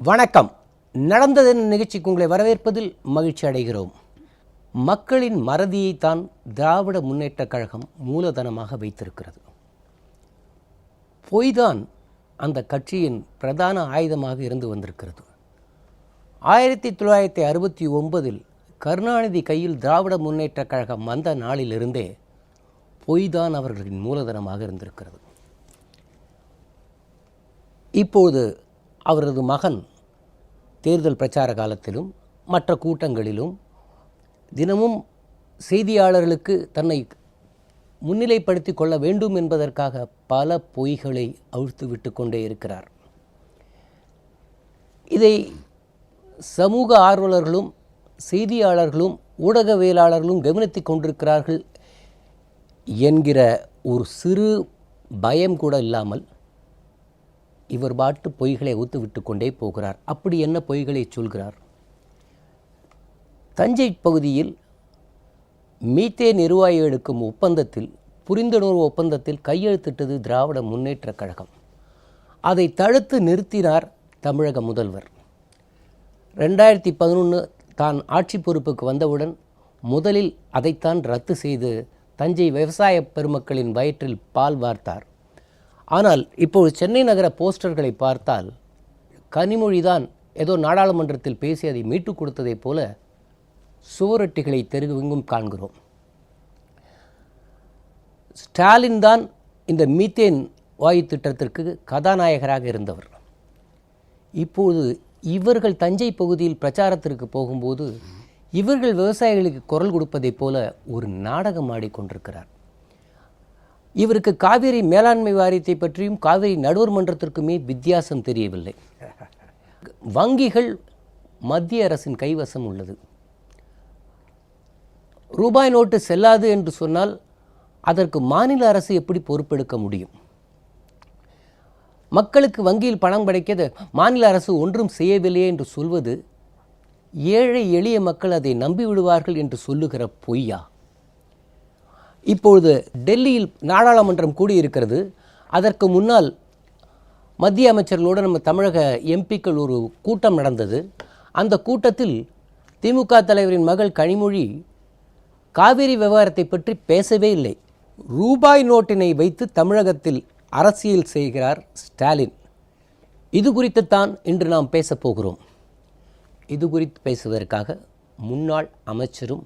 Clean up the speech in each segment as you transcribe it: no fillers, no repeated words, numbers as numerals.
வணக்கம். நடந்ததென்ன நிகழ்ச்சிக்கு உங்களை வரவேற்பதில் மகிழ்ச்சி அடைகிறோம். மக்களின் மறதியைத்தான் திராவிட முன்னேற்றக் கழகம் மூலதனமாக வைத்திருக்கிறது. பொய்தான் அந்த கட்சியின் பிரதான ஆயுதமாக இருந்து வந்திருக்கிறது. 1969 கருணாநிதி கையில் திராவிட முன்னேற்றக் கழகம் வந்த நாளிலிருந்தே பொய்தான் அவர்களின் மூலதனமாக இருந்திருக்கிறது. இப்போது அவரது மகன் தேர்தல் பிரச்சார காலத்திலும் மற்ற கூட்டங்களிலும் தினமும் செய்தியாளர்களுக்கு தன்னை முன்னிலைப்படுத்தி கொள்ள வேண்டும் என்பதற்காக பல பொய்களை அவிழ்த்து விட்டு கொண்டே இருக்கிறார். இதை சமூக ஆர்வலர்களும் செய்தியாளர்களும் ஊடகவியலாளர்களும் கவனித்து கொண்டிருக்கிறார்கள் என்கிற ஒரு சிறு பயம் கூட இல்லாமல் இவர் பாட்டு பொய்களை ஊத்து விட்டு கொண்டே போகிறார். அப்படி என்ன பொய்களை சொல்கிறார்? தஞ்சை பகுதியில் மீத்தேன் எரிவாயு எடுக்கும் ஒப்பந்தத்தில், புரிந்துணர்வு ஒப்பந்தத்தில் கையெழுத்திட்டது திராவிட முன்னேற்றக் கழகம். அதை தடுத்து நிறுத்தினார் தமிழக முதல்வர். 2011 தான் ஆட்சி பொறுப்புக்கு வந்தவுடன் முதலில் அதைத்தான் ரத்து செய்து தஞ்சை விவசாய பெருமக்களின் வயிற்றில் பால் வார்த்தார். ஆனால் இப்போது சென்னை நகர போஸ்டர்களை பார்த்தால் கனிமொழிதான் ஏதோ நாடாளுமன்றத்தில் பேசி அதை மீட்டுக் கொடுத்ததைப் போல சுவரொட்டிகளை தெருவெங்கும் காண்கிறோம். ஸ்டாலின் தான் இந்த மீத்தேன் வாயு திட்டத்திற்கு கதாநாயகராக இருந்தவர். இப்போது இவர்கள் தஞ்சை பகுதியில் பிரச்சாரத்திற்கு போகும்போது இவர்கள் விவசாயிகளுக்கு குரல் கொடுப்பதைப் போல ஒரு நாடகம் ஆடிக்கொண்டிருக்கிறார். இவருக்கு காவிரி மேலாண்மை வாரியத்தை பற்றியும் காவிரி நடுவர் மன்றத்திற்குமே வித்தியாசம் தெரியவில்லை. வங்கிகள் மத்திய அரசின் கைவசம் உள்ளது. ரூபாய் நோட்டு செல்லாது என்று சொன்னால் அதற்கு மாநில அரசு எப்படி பொறுப்பெடுக்க முடியும்? மக்களுக்கு வங்கியில் பணம் கிடைக்க மாநில அரசு ஒன்றும் செய்யவில்லையே என்று சொல்வது ஏழை எளிய மக்கள் அதை நம்பிவிடுவார்கள் என்று சொல்லுகிற பொய்யா? இப்பொழுது டெல்லியில் நாடாளுமன்றம் கூடியிருக்கிறது. அதற்கு முன்னால் மத்திய அமைச்சர்களோடு நம்ம தமிழக எம்பிக்கள் ஒரு கூட்டம் நடந்தது. அந்த கூட்டத்தில் திமுக தலைவரின் மகள் கனிமொழி காவிரி விவகாரத்தை பற்றி பேசவே இல்லை. ரூபாய் நோட்டினை வைத்து தமிழகத்தில் அரசியல் செய்கிறார் ஸ்டாலின். இது குறித்துத்தான் இன்று நாம் பேசப் போகிறோம். இது குறித்து பேசுவதற்காக முன்னாள் அமைச்சரும்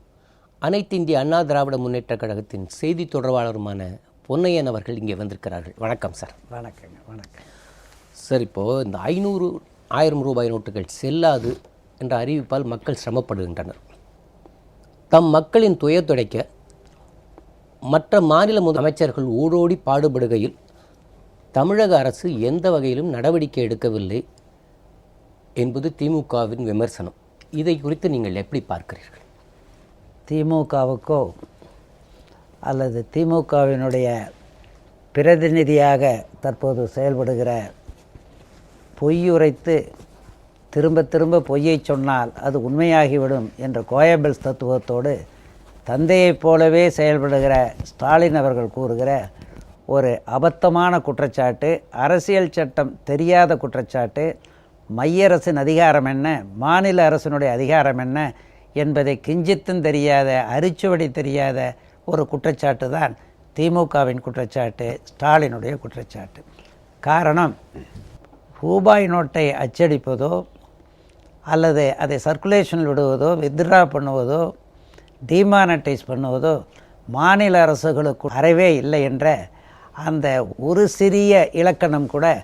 அனைத்து இந்திய அண்ணா திராவிட முன்னேற்றக் கழகத்தின் செய்தி தொடர்பாளருமான பொன்னையன் அவர்கள் இங்கே வந்திருக்கிறார்கள். வணக்கம் சார். வணக்கங்க. வணக்கம் சார். இப்போது இந்த 500, 1000 ரூபாய் நோட்டுகள் செல்லாது என்ற அறிவிப்பால் மக்கள் சிரமப்படுகின்றனர். தம் மக்களின் துயர் துடைக்க மற்ற மாநில அமைச்சர்கள் ஓடோடி பாடுபடுகையில் தமிழக அரசு எந்த வகையிலும் நடவடிக்கை எடுக்கவில்லை என்பது திமுகவின் விமர்சனம். இதை குறித்து நீங்கள் எப்படி பார்க்கிறீர்கள்? திமுகவுக்கோ அல்லது திமுகவினுடைய பிரதிநிதியாக தற்போது செயல்படுகிற பொய்யுரைத்து திரும்ப திரும்ப பொய்யை சொன்னால் அது உண்மையாகிவிடும் என்ற கோயபல்ஸ் தத்துவத்தோடு தந்தையைப் போலவே செயல்படுகிற ஸ்டாலின் அவர்கள் கூறுகிற ஒரு அபத்தமான குற்றச்சாட்டு, அரசியல் சட்டம் தெரியாத குற்றச்சாட்டு, மைய அரசின் அதிகாரம் என்ன, மாநில அரசினுடைய அதிகாரம் என்ன என்பதை கிஞ்சித்தும் தெரியாத, அரிச்சுவடி தெரியாத ஒரு குற்றச்சாட்டு தான் திமுகவின் குற்றச்சாட்டு, ஸ்டாலினுடைய குற்றச்சாட்டு. காரணம், ரூபாய் நோட்டை அச்சடிப்பதோ அல்லது அதை சர்க்குலேஷனில் விடுவதோ, வித்ட்ரா பண்ணுவதோ, டிமானடைஸ் பண்ணுவதோ மாநில அரசுகளுக்கு அறவே இல்லை என்ற அந்த ஒரு சிறிய இலக்கணம் கூட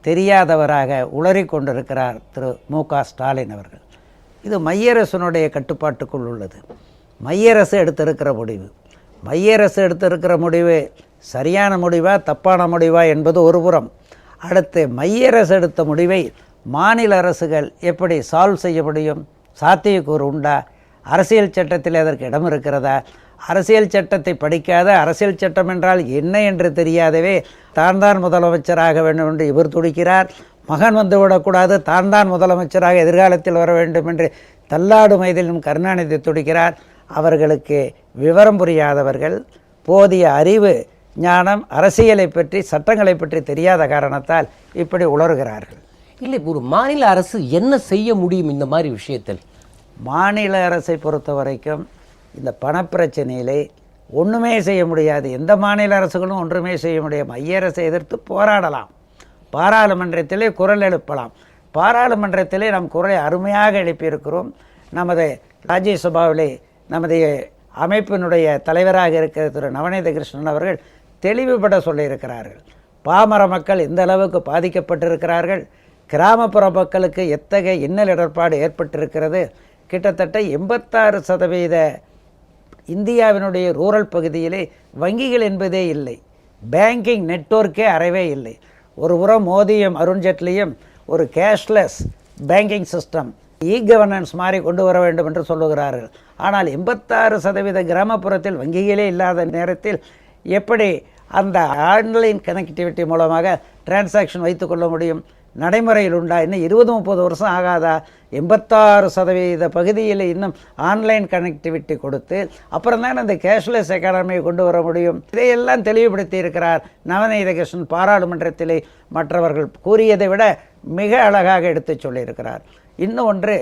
தெரியாதவராக உளறிக் கொண்டிருக்கிறார் திரு மு.க. ஸ்டாலின் அவர்கள். இது மைய அரசினுடைய கட்டுப்பாட்டுக்குள் உள்ளது. மைய அரசு எடுத்திருக்கிற முடிவு சரியான முடிவா தப்பான முடிவா என்பது ஒரு புறம். அடுத்து மைய அரசு எடுத்த முடிவை மாநில அரசுகள் எப்படி சால்வ் செய்ய முடியும்? சாத்தியக்கூறு உண்டா? அரசியல் சட்டத்தில் அதற்கு இடம் இருக்கிறதா? அரசியல் சட்டத்தை படிக்காத, அரசியல் சட்டம் என்றால் என்ன என்று தெரியாதவே தான் முதலமைச்சராக வேண்டும் என்று இவர் துடிக்கிறார். மகன் வந்துவிடக்கூடாது, தான் முதலமைச்சராக எதிர்காலத்தில் வர வேண்டும் என்று தள்ளாடு மைதிலும் கருணாநிதி துடிக்கிறார். அவர்களுக்கு விவரம் புரியாதவர்கள், போதிய அறிவு ஞானம் அரசியலை பற்றி சட்டங்களை பற்றி தெரியாத காரணத்தால் இப்படி உளறுகிறார்கள். இல்லை, ஒரு மாநில அரசு என்ன செய்ய முடியும் இந்த மாதிரி விஷயத்தில்? மாநில அரசை பொறுத்த வரைக்கும் இந்த பணப்பிரச்சனையிலே ஒன்றுமே செய்ய முடியாது. எந்த மாநில அரசுகளும் ஒன்றுமே செய்ய முடியாது. மைய அரசை எதிர்த்து போராடலாம், பாராளுமன்றத்திலே குரல் எழுப்பலாம். பாராளுமன்றத்திலே நம் குரலை அருமையாக எழுப்பியிருக்கிறோம். நமது ராஜ்யசபாவிலே நமது அமைப்பினுடைய தலைவராக இருக்கிற திரு நவநீத கிருஷ்ணன் அவர்கள் தெளிவுபட சொல்லியிருக்கிறார்கள். பாமர மக்கள் எந்த அளவுக்கு பாதிக்கப்பட்டிருக்கிறார்கள், கிராமப்புற மக்களுக்கு எத்தகைய இன்னல் இடர்பாடு ஏற்பட்டிருக்கிறது. கிட்டத்தட்ட 86% இந்தியாவினுடைய ரூரல் பகுதியிலே வங்கிகள் என்பதே இல்லை, பேங்கிங் நெட்வொர்க்கே அறவே இல்லை. ஒரு புறம் மோடியும் அருண்ஜேட்லியும் ஒரு கேஷ்லெஸ் பேங்கிங் சிஸ்டம், கவர்னன்ஸ் மாதிரி கொண்டு வர வேண்டும் என்று சொல்லுகிறார்கள். ஆனால் 86% கிராமப்புறத்தில் வங்கிகளே இல்லாத நேரத்தில் எப்படி அந்த ஆன்லைன் கனெக்டிவிட்டி மூலமாக டிரான்சாக்ஷன் வைத்துக்கொள்ள முடியும்? நடைமுறையில் உண்டா? இன்னும் 20-30 வருஷம் ஆகாதா? 86% பகுதியில் இன்னும் ஆன்லைன் கனெக்டிவிட்டி கொடுத்து அப்புறம் தான் அந்த கேஷ்லெஸ் எக்கானமியை கொண்டு வர முடியும். இதையெல்லாம் தெளிவுபடுத்தி இருக்கிறார் நவநீத கிருஷ்ணன். பாராளுமன்றத்திலே மற்றவர்கள் கூறியதை விட மிக அழகாக எடுத்து சொல்லியிருக்கிறார். இன்னும் ஒன்று,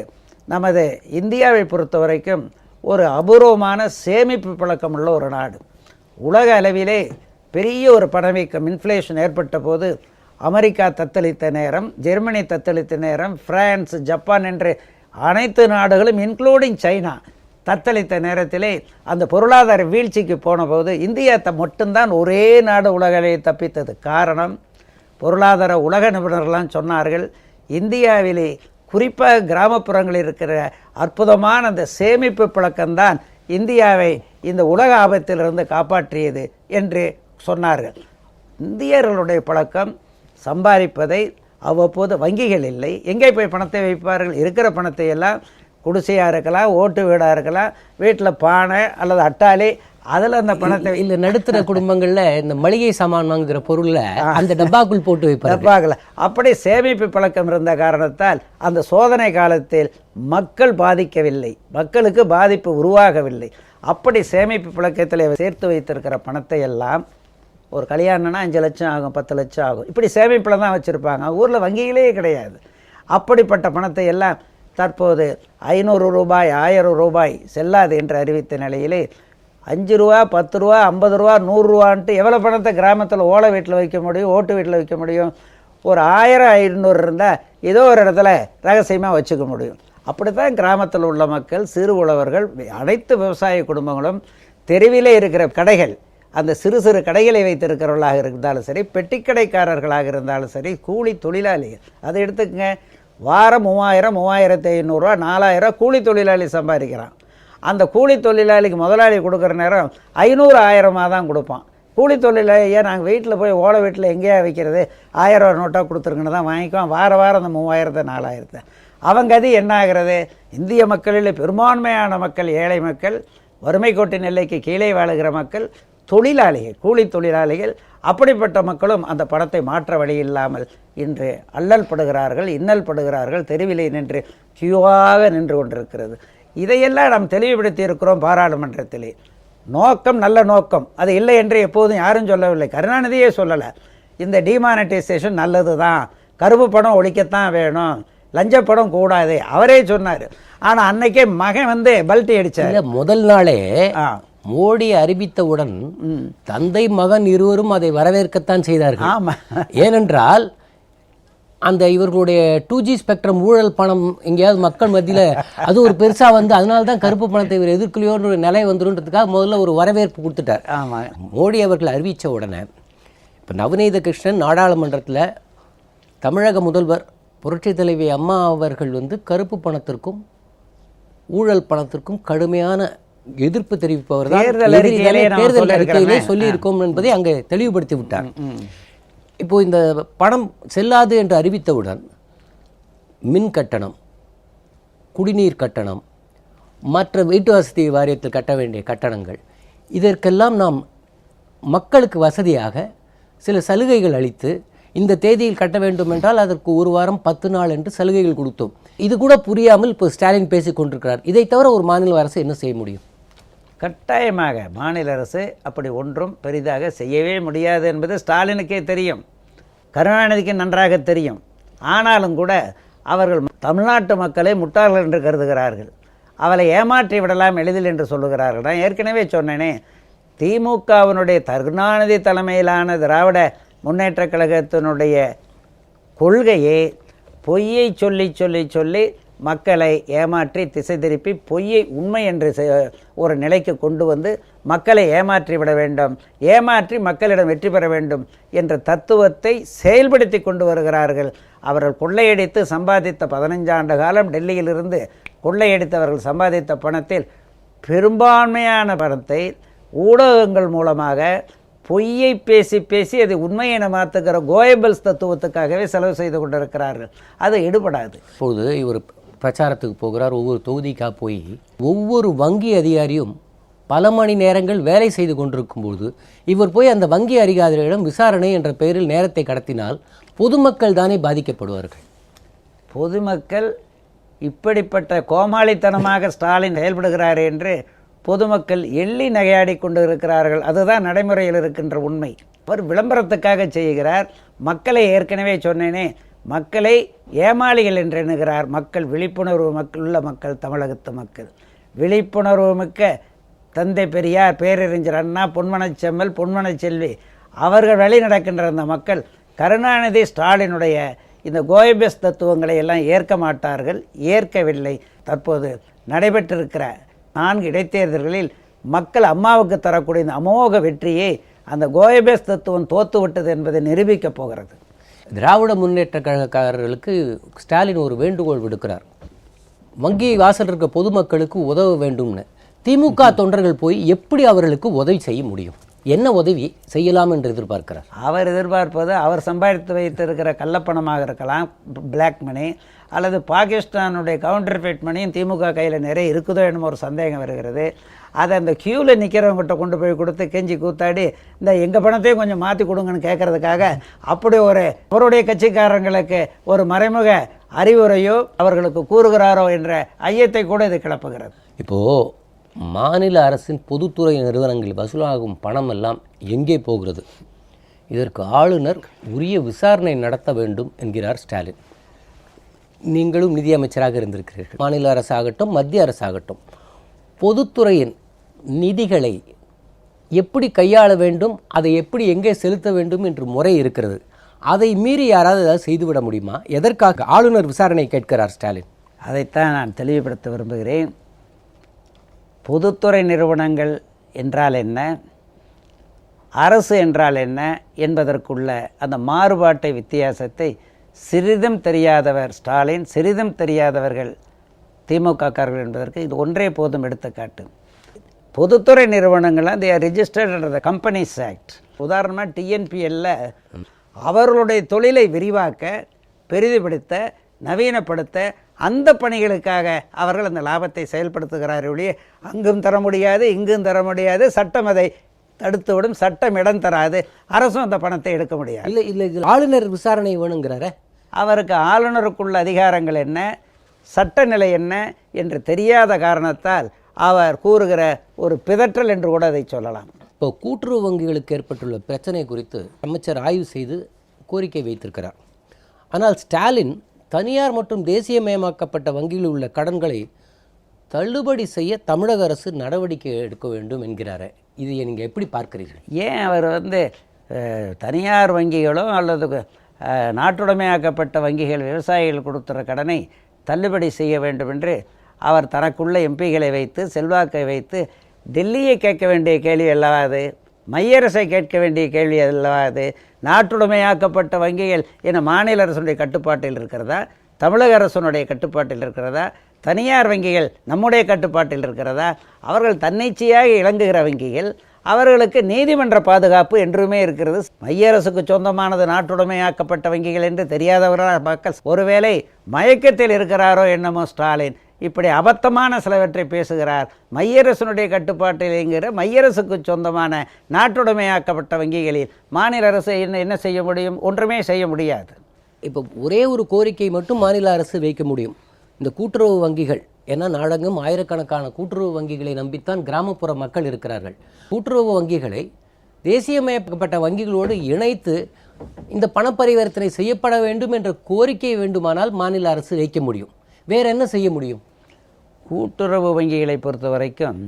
நமது இந்தியாவை பொறுத்த வரைக்கும் ஒரு அபூர்வமான சேமிப்பு பழக்கமுள்ள ஒரு நாடு. உலக அளவிலே பெரிய ஒரு பணவீக்கம், இன்ஃப்ளேஷன் ஏற்பட்ட போது அமெரிக்கா தத்தளித்த நேரம், ஜெர்மனி தத்தளித்த நேரம், பிரான்ஸ், ஜப்பான் என்று அனைத்து நாடுகளும் இன்க்ளூடிங் சைனா தத்தளித்த நேரத்திலே அந்த பொருளாதார வீழ்ச்சிக்கு போன போது இந்தியா மட்டும்தான் ஒரே நாடு உலகிலே தப்பித்தது. காரணம், பொருளாதார உலக நிபுணர்கள்லாம் சொன்னார்கள், இந்தியாவிலே குறிப்பாக கிராமப்புறங்களில் இருக்கிற அற்புதமான அந்த சேமிப்பு பழக்கம்தான் இந்தியாவை இந்த உலக ஆபத்திலிருந்து காப்பாற்றியது என்று சொன்னார்கள். இந்தியர்களுடைய பழக்கம் சம்பாதிப்பதை அவ்வப்போது வங்கிகள் இல்லை, எங்கே போய் பணத்தை வைப்பார்கள்? இருக்கிற பணத்தை எல்லாம் குடிசையாக இருக்கலாம், ஓட்டு வீடாக இருக்கலாம், வீட்டில் பானை அல்லது அட்டாளி, அதில் அந்த பணத்தை இல்லை, நடுத்தர குடும்பங்களில் இந்த மளிகை சாமான் வாங்குகிற பொருளில் அந்த டப்பாக்குள் போட்டு வைப்பாங்க. டப்பாக்கள் அப்படி சேமிப்பு பழக்கம் இருந்த காரணத்தால் அந்த சோதனை காலத்தில் மக்கள் பாதிக்கவில்லை, மக்களுக்கு பாதிப்பு உருவாகவில்லை. அப்படி சேமிப்பு பழக்கத்தில் சேர்த்து வைத்திருக்கிற பணத்தை எல்லாம் ஒரு கல்யாணம்னா 5 லட்சம் ஆகும், 10 லட்சம் ஆகும், இப்படி சேமிப்பில் தான் வச்சுருப்பாங்க. ஊரில் வங்கிகளே கிடையாது. அப்படிப்பட்ட பணத்தை எல்லாம் தற்போது 500 ரூபாய் 1000 ரூபாய் செல்லாது என்று அறிவித்த நிலையிலே 5 ரூபா 10 ரூபா 50 ரூபா 100 ரூபான்ட்டு எவ்வளோ பணத்தை கிராமத்தில் ஓலை வீட்டில் வைக்க முடியும், ஓட்டு வீட்டில் வைக்க முடியும்? ஒரு 1000 500 இருந்தால் ஏதோ ஒரு இடத்துல ரகசியமாக வச்சுக்க முடியும். அப்படித்தான் கிராமத்தில் உள்ள மக்கள், சிறு உழவர்கள், அனைத்து விவசாய குடும்பங்களும், தெருவிலே இருக்கிற கடைகள், அந்த சிறு சிறு கடைகளை வைத்திருக்கிறவர்களாக இருந்தாலும் சரி, பெட்டிக்கடைக்காரர்களாக இருந்தாலும் சரி, கூலி தொழிலாளிகள், அதை எடுத்துக்கங்க. வாரம் 3000 3500 ரூபா 4000 கூலி தொழிலாளி சம்பாதிக்கிறான். அந்த கூலி தொழிலாளிக்கு முதலாளி கொடுக்குற நேரம் 500 1000 தான் கொடுப்பான். கூலி தொழிலாளியை நாங்கள் வீட்டில் போய் ஓலை வீட்டில் எங்கேயா வைக்கிறது, 1000 ரூபா நோட்டாக கொடுத்துருக்குன்னு தான் வாங்கிக்குவான். வாரம் அந்த 3000 4000. அவங்க அது என்ன ஆகிறது? இந்திய மக்களில் பெரும்பான்மையான மக்கள் ஏழை மக்கள், வறுமை கோட்டின் எல்லைக்கு கீழே வாழுகிற மக்கள், தொழிலாளிகள், கூலி தொழிலாளிகள். அப்படிப்பட்ட மக்களும் அந்த பணத்தை மாற்ற வழி இல்லாமல் இன்று அல்லல் படுகிறார்கள், இன்னல் படுகிறார்கள். தெருவிலே நின்று கியூவாக நின்று கொண்டிருக்கிறது. இதையெல்லாம் நாம் தெளிவுபடுத்தி இருக்கிறோம் பாராளுமன்றத்திலே. நோக்கம் நல்ல நோக்கம், அது இல்லை என்று எப்போதும் யாரும் சொல்லவில்லை. கருணாநிதியே சொல்லலை, இந்த டிமானிட்டைசேஷன் நல்லது தான், கருப்பு பணம் ஒழிக்கத்தான் வேணும், லஞ்ச பணம் கூடாது, அவரே சொன்னார். ஆனால் அன்னைக்கே மகன் பல்ட்டி அடித்தார். முதல் நாளே மோடி அறிவித்தவுடன் தந்தை மகன் இருவரும் அதை வரவேற்கத்தான் செய்தார்கள். ஏனென்றால் அந்த இவர்களுடைய 2G ஸ்பெக்ட்ரம் ஊழல் பணம் எங்கேயாவது மக்கள் மத்தியில் அது ஒரு பெருசாக அதனால தான் கருப்பு பணத்தை இவர் எதிர்க்கலையோன்ற நிலை வந்துருன்றதுக்காக முதல்ல ஒரு வரவேற்பு கொடுத்துட்டார். மோடி அவர்கள் அறிவித்த உடனே இப்போ நவநீத கிருஷ்ணன் நாடாளுமன்றத்தில் தமிழக முதல்வர் புரட்சித் தலைவி அம்மா அவர்கள் கருப்பு பணத்திற்கும் ஊழல் பணத்திற்கும் கடுமையான எதிர்ப்பு தெரிவிப்பவர் தான் தேர்தல் அறிக்கையிலே சொல்லி இருக்கோம் என்பதை அங்கே தெளிவுபடுத்தி விட்டார். இப்போ இந்த பணம் செல்லாது என்று அறிவித்தவுடன் மின் கட்டணம், குடிநீர் கட்டணம், மற்ற வீட்டு வசதி வாரியத்தில் கட்ட வேண்டிய கட்டணங்கள், இதற்கெல்லாம் நாம் மக்களுக்கு வசதியாக சில சலுகைகள் அளித்து இந்த தேதியில் கட்ட வேண்டும் என்றால் அதற்கு 1 வாரம் 10 நாள் என்று சலுகைகள் கொடுத்தோம். இது கூட புரியாமல் இப்போ ஸ்டாலின் பேசிக் கொண்டிருக்கிறார். இதை தவிர ஒரு மாநில அரசு என்ன செய்ய முடியும்? கட்டாயமாக மாநில அரசு அப்படி ஒன்றும் பெரிதாக செய்யவே முடியாது என்பது ஸ்டாலினுக்கே தெரியும், கருணாநிதிக்கு நன்றாக தெரியும். ஆனாலும் கூட அவர்கள் தமிழ்நாட்டு மக்களை முட்டாள்கள் என்று கருதுகிறார்கள். அவளை ஏமாற்றி விடலாம் எளிதில் என்று சொல்லுகிறார்கள். நான் ஏற்கனவே சொன்னேனே, திமுகவினுடைய கருணாநிதி தலைமையிலான திராவிட முன்னேற்ற கழகத்தினுடைய கொள்கையே பொய்யை சொல்லி சொல்லி சொல்லி மக்களை ஏமாற்றி திசை திருப்பி பொய்யை உண்மை என்று ஒரு நிலைக்கு கொண்டு வந்து மக்களை ஏமாற்றி விட வேண்டும், ஏமாற்றி மக்களிடம் வெற்றி பெற வேண்டும் என்ற தத்துவத்தை செயல்படுத்தி கொண்டு வருகிறார்கள். அவர்கள் கொள்ளையடித்து சம்பாதித்த 15 ஆண்டு காலம் டெல்லியிலிருந்து கொள்ளையடித்தவர்கள் சம்பாதித்த பணத்தில் பெரும்பான்மையான பணத்தை ஊடகங்கள் மூலமாக பொய்யை பேசி பேசி அதை உண்மையை மாற்றுகிற கோயபல்ஸ் தத்துவத்துக்காகவே செலவு செய்து கொண்டிருக்கிறார்கள். அது எடுபடாது. இப்பொழுது இவர் பிரச்சாரத்துக்கு போகிறார். ஒவ்வொரு தொகுதிக்காக போய் ஒவ்வொரு வங்கி அதிகாரியும் பல மணி நேரங்கள் வேலை செய்து கொண்டிருக்கும்போது இவர் போய் அந்த வங்கி அதிகாரிகளிடம் விசாரணை என்ற பெயரில் நேரத்தை கடத்தினால் பொதுமக்கள் தானே பாதிக்கப்படுவார்கள். பொதுமக்கள் இப்படிப்பட்ட கோமாளித்தனமாக ஸ்டாலின் செயல்படுகிறார் என்று பொதுமக்கள் எள்ளி நகையாடி கொண்டு இருக்கிறார்கள். அதுதான் நடைமுறையில் இருக்கின்ற உண்மை. அவர் விளம்பரத்துக்காக செய்கிறார். மக்களை ஏற்கனவே சொன்னேனே, மக்களை ஏமாளிகள் என்று எண்ணுகிறார். மக்கள் விழிப்புணர்வு உள்ள மக்கள், தமிழகத்து மக்கள் விழிப்புணர்வு மிக்க தந்தை பெரியார், பேரறிஞர் அண்ணா, பொன்மனச்செம்மல், பொன்மனச்செல்வி அவர்கள் வழி நடக்கின்ற அந்த மக்கள் கருணாநிதி ஸ்டாலினுடைய இந்த கோயபல்ஸ் தத்துவங்களை எல்லாம் ஏற்க மாட்டார்கள், ஏற்கவில்லை. தற்போது நடைபெற்றிருக்கிற 4 இடைத்தேர்தல்களில் மக்கள் அம்மாவுக்கு தரக்கூடிய இந்த அமோக வெற்றியை அந்த கோயபல்ஸ் தத்துவம் தோத்துவிட்டது என்பதை நிரூபிக்கப் போகிறது. திராவிட முன்னேற்ற கழகக்காரர்களுக்கு ஸ்டாலின் ஒரு வேண்டுகோள் விடுக்கிறார். வங்கி வாசல் இருக்க பொதுமக்களுக்கு உதவ வேண்டும்னு. திமுக தொண்டர்கள் போய் எப்படி அவர்களுக்கு உதவி செய்ய முடியும்? என்ன உதவி செய்யலாம் என்று எதிர்பார்க்கிறார்? அவர் எதிர்பார்ப்பது அவர் சம்பாதித்து வைத்திருக்கிற கள்ளப்பணமாக இருக்கலாம், பிளாக் மணி, அல்லது பாகிஸ்தானுடைய கவுண்டர்ஃபெயிட் மணியும் திமுக கையில் நிறைய இருக்குதோ என்னமோ ஒரு சந்தேகம் வருகிறது. அதை அந்த க்யூவில் நிற்கிறவங்ககிட்ட கொண்டு போய் கொடுத்து கெஞ்சி கூத்தாடி இந்த எங்கள் பணத்தையும் கொஞ்சம் மாற்றி கொடுங்கன்னு கேட்கறதுக்காக அப்படி ஒரு அவருடைய கட்சிக்காரங்களுக்கு ஒரு மறைமுக அறிவுரையோ அவர்களுக்கு கூறுகிறாரோ என்ற ஐயத்தை கூட இது கிளப்புகிறது. இப்போது மாநில அரசின் பொதுத்துறை நிறுவனங்களில் வசூலாகும் பணம் எல்லாம் எங்கே போகிறது? இதற்கு ஆளுநர் உரிய விசாரணை நடத்த வேண்டும் என்கிறார் ஸ்டாலின். நீங்களும் நிதியமைச்சராக இருந்திருக்கிறீர்கள். மாநில அரசாகட்டும் மத்திய அரசாகட்டும் பொதுத்துறையின் நிதிகளை எப்படி கையாள வேண்டும், அதை எப்படி எங்கே செலுத்த வேண்டும் என்று முறை இருக்கிறது. அதை மீறி யாராவது ஏதாவது செய்துவிட முடியுமா? எதற்காக ஆளுநர் விசாரணை கேட்கிறார் ஸ்டாலின்? அதைத்தான் நான் தெளிவுபடுத்த விரும்புகிறேன். பொதுத்துறை நிறுவனங்கள் என்றால் என்ன, அரசு என்றால் என்ன என்பதற்குள்ள அந்த மாறுபாட்டை, வித்தியாசத்தை சிறிதும் தெரியாதவர் ஸ்டாலின், சிறிதும் தெரியாதவர்கள் திமுகக்காரர்கள் என்பதற்கு இது ஒன்றே போதும் எடுத்துக்காட்டு. பொதுத்துறை நிறுவனங்கள்லாம் they are registered under the companies act. உதாரணமாக டிஎன்பிஎல்ல அவர்களுடைய தொழிலை விரிவாக்க, பெரிதுபடுத்த, நவீனப்படுத்த அந்த பணிகளுக்காக அவர்கள் அந்த லாபத்தை செயல்படுத்துகிறார்களே, அங்கும் தர முடியாது, இங்கும் தர முடியாது, சட்டம் அதை தடுத்துவிடும், சட்டம் இடம் தராது, அரசும் அந்த பணத்தை எடுக்க முடியாது. இல்லை இல்லை, இதில் ஆளுநர் விசாரணை வேணுங்கிறார. அவருக்கு ஆளுநருக்குள்ள அதிகாரங்கள் என்ன, சட்டநிலை என்ன என்று தெரியாத காரணத்தால் அவர் கூறுகிற ஒரு பிதற்றல் என்று கூட அதை சொல்லலாம். இப்போ கூட்டுறவு வங்கிகளுக்கு ஏற்பட்டுள்ள பிரச்சனை குறித்து அமைச்சர் ஆய்வு செய்து கோரிக்கை வைத்திருக்கிறார். ஆனால் ஸ்டாலின் தனியார் மற்றும் தேசியமயமாக்கப்பட்ட வங்கியில் உள்ள கடன்களை தள்ளுபடி செய்ய தமிழக அரசு நடவடிக்கை எடுக்க வேண்டும் என்கிறாரு. இதை நீங்கள் எப்படி பார்க்கிறீர்கள்? ஏன் அவர் தனியார் வங்கிகளோ அல்லது நாட்டுடைமையாக்கப்பட்ட வங்கிகள் விவசாயிகள் கொடுத்துற கடனை தள்ளுபடி செய்ய வேண்டும் என்று அவர் தனக்குள்ள எம்பிகளை வைத்து, செல்வாக்கை வைத்து டெல்லியை கேட்க வேண்டிய கேள்வி அல்லவாது, மைய அரசை கேட்க வேண்டிய கேள்வி அல்லவாது. நாட்டுடைமையாக்கப்பட்ட வங்கிகள் என மாநில அரசுடைய கட்டுப்பாட்டில் இருக்கிறதா, தமிழக அரசுடைய கட்டுப்பாட்டில் இருக்கிறதா, தனியார் வங்கிகள் நம்முடைய கட்டுப்பாட்டில் இருக்கிறதா? அவர்கள் தன்னிச்சையாக இறங்குகிற வங்கிகள், அவர்களுக்கு நீதிமன்ற பாதுகாப்பு என்றுமே இருக்கிறது. மைய அரசுக்கு சொந்தமானது நாட்டுடைமையாக்கப்பட்ட வங்கிகள் என்று தெரியாதவர்களால் மக்கள் ஒருவேளை மயக்கத்தில் இருக்கிறாரோ என்னமோ ஸ்டாலின் இப்படி அபத்தமான சிலவற்றை பேசுகிறார். மைய அரசுடைய கட்டுப்பாட்டில் இயங்குகிற மைய அரசுக்கு சொந்தமான நாட்டுடைமையாக்கப்பட்ட வங்கிகளில் மாநில அரசு என்ன செய்ய முடியும்? ஒன்றுமே செய்ய முடியாது. இப்போ ஒரே ஒரு கோரிக்கை மட்டும் மாநில அரசு வைக்க முடியும். இந்த கூட்டுறவு வங்கிகள், ஏன்னா நாடெங்கும் ஆயிரக்கணக்கான கூட்டுறவு வங்கிகளை நம்பித்தான் கிராமப்புற மக்கள் இருக்கிறார்கள். கூட்டுறவு வங்கிகளை தேசியமயப்பட்ட வங்கிகளோடு இணைத்து இந்த பணப்பரிவர்த்தனை செய்யப்பட வேண்டும் என்ற கோரிக்கை வேண்டுமானால் மாநில அரசு வைக்க முடியும். வேற என்ன செய்ய முடியும்? கூட்டுறவு வங்கிகளை பொறுத்த வரைக்கும்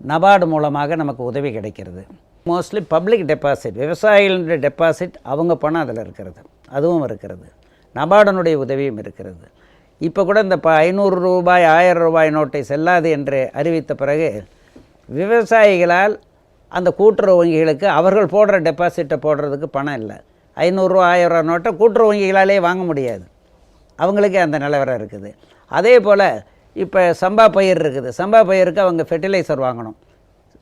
நபார்டு மூலமாக நமக்கு உதவி கிடைக்கிறது. மோஸ்ட்லி பப்ளிக் டெபாசிட், விவசாயிகளுடைய டெபாசிட், அவங்க பணம் அதில் இருக்கிறது, அதுவும் இருக்கிறது. நபார்டனுடைய உதவியும் இருக்கிறது. இப்போ கூட இந்த 500 ரூபாய் 1000 ரூபாய் நோட்டை செல்லாது என்று அறிவித்த பிறகு விவசாயிகளால் அந்த கூட்டுறவு வங்கிகளுக்கு அவர்கள் போடுற டெபாசிட்டை போடுறதுக்கு பணம் இல்லை. 500 ரூபா 1000 ரூபா நோட்டை கூட்டுறவு வங்கிகளாலே வாங்க முடியாது. அவங்களுக்கே அந்த நிலவரம் இருக்குது. அதே போல் இப்போ சம்பா பயிர் இருக்குது. சம்பா பயிருக்கு அவங்க ஃபெர்டிலைசர் வாங்கணும்,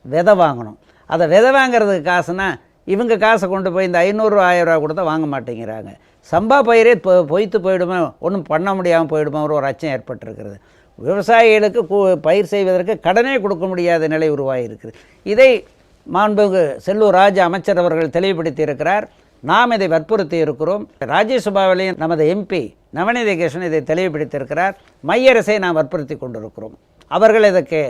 விதை வாங்கணும். அதை விதை வாங்கிறதுக்கு காசுனா இவங்க காசை கொண்டு போய் இந்த 500 ரூபா 1000 ரூபா கொடுத்தா வாங்க மாட்டேங்கிறாங்க. சம்பா பயிரே பொய்த்து போயிடுமோ, ஒன்றும் பண்ண முடியாமல் போயிடுமோ ஒரு அச்சம் ஏற்பட்டிருக்கிறது. விவசாயிகளுக்கு பயிர் செய்வதற்கு கடனே கொடுக்க முடியாத நிலை உருவாகியிருக்குது. இதை மாண்புமிகு செல்லூர் ராஜு அமைச்சர் அவர்கள் தெளிவுபடுத்தி இருக்கிறார். நாம் இதை வற்புறுத்தி இருக்கிறோம். ராஜ்யசபாவிலையும் நமது எம்பி நவநீத கிருஷ்ணன் இதை தெளிவுபடுத்தியிருக்கிறார். மைய அரசை நாம் வற்புறுத்தி கொண்டிருக்கிறோம். அவர்கள் இதற்கு